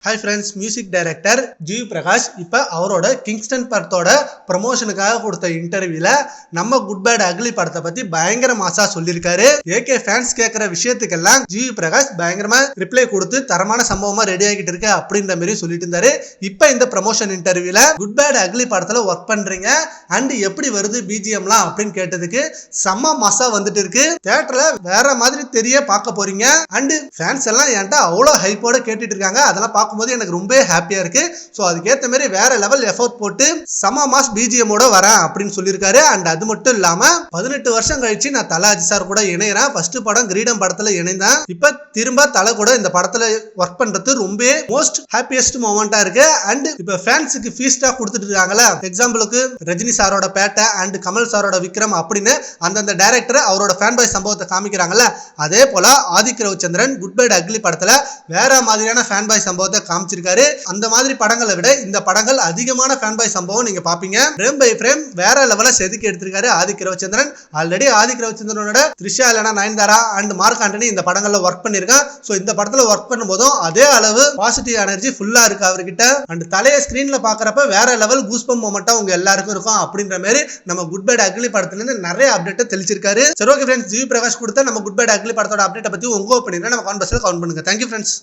Hi friends, music director GV Prakash இப்போ அவரோட Kingston படத்தோட ப்ரமோஷனுக்காக கொடுத்த இன்டர்வியூல நம்ம குட் பேட் அக்லி படத்தை பத்தி பயங்கர மாசா சொல்லியிருக்காரு. ஏகே ஃபேன்ஸ் கேட்கிற விஷயத்துக்கெல்லாம் ஜிவி பிரகாஷ் பயங்கரமா ரிப்ளை கொடுத்து தரமான சம்பவமா ரெடி ஆகிட்டு இருக்கு அப்படின்ற மாதிரி சொல்லிட்டு இருந்தாரு. இப்போ இந்த ப்ரமோஷன் இன்டர்வியூல குட் பேட் அக்லி படத்துல ஒர்க் பண்றீங்க அண்ட் எப்படி வருது பிஜிஎம்லாம் அப்படின்னு கேட்டதுக்கு செம்ம மாசா வந்துட்டு இருக்கு. தியேட்டர்ல வேற மாதிரி தெரிய பார்க்க போறீங்க அண்ட் ஃபேன்ஸ் எல்லாம் என்கிட்ட அவ்வளோ ஹைப்போட கேட்டுட்டு இருக்காங்க. அதெல்லாம் பார்க்கும்போது எனக்கு ரொம்ப ஹாப்பியா இருக்கு. ஸோ அதுக்கேற்ற மாதிரி வேற லெவல் எஃபோர்ட் போட்டு சம மாஸ் பிஜிஎம்மோட வரேன் அப்படின்னு சொல்லியிருக்காரு. அண்ட் அது மட்டும் இல்லாம 18 வருஷம் கழிச்சு நான் தல அஜித் சார் கூட இணைகிறேன். ஃபர்ஸ்ட் படம் கிரீடம் படத்துல இணைந்தேன். இப்ப திரும்ப தலை கூட இந்த படத்துல ஒர்க் பண்றது ரொம்ப மோஸ்ட் ஹாப்பியஸ்ட் மொமெண்டா இருக்கு. அண்ட் இப்ப ஃபேன்ஸுக்கு ஃபீஸ்டா கொடுத்துட்டு இருக்காங்கல்ல, எக்ஸாம்பிளுக்கு ரஜினி சாரோட பேட்டை அண்ட் கமல் சாரோட விக்ரம் அப்படின்னு அந்தந்த டைரக்டர் அவரோட ஃபேன் பாய் சம்பவத்தை காமிக்கிறாங்கல்ல, அதே போல Adhik Ravichandran good bye ugly படத்துல வேற மாதிரியான ஃபேன் பாய் சம்பவத்தை காமிச்சிருக்காரு. அந்த மாதிரி படங்களை விட இந்த படங்கள் அதிகமான ஃபேன் பாய் சம்பவம் நீங்க பாப்பீங்க. ஃப்ரேம் பை ஃப்ரேம் வேற லெவல்ல செதுக்கி எடுத்திருக்காரு ஆதிக் ரவிச்சந்திரன். ஆல்ரெடி ஆதிக் ரவிச்சந்திரனோட த்ரிஷா இல்லனா நயன்தாரா அண்ட் மார்க் ஆண்டனி இந்த படங்கள்ல ஒர்க் பண்ணிருக்கான். சோ இந்த படத்துல ஒர்க் பண்ணும்போதும் அதே அளவு பாசிட்டிவ் எனர்ஜி ஃபுல்லா இருக்கு அவர்கிட்ட. அண்ட் தலைய ஸ்கிரீன்ல பாக்குறப்ப வேற லெவல் கூஸ்பம் மொமெண்டா உங்க எல்லாருக்கும் இருக்கும் அப்படின்ற மாதிரி நம்ம குட் பை அக்லி படத்துல இருந்து நிறைய அப்டேட் தெளிச்சிருக்காரு. சரி, ஓகே ஃப்ரெண்ட்ஸ், ஜிவி பிரகாஷ் கொடுத்த நம்ம குட் பை அக்லி படத்தோட அப்டேட் பத்தி உங்க ஒப்பீனியனை நம்ம கமெண்ட் பாக்ஸ்ல கமெண்ட் பண்ணுங்க. Thank you friends.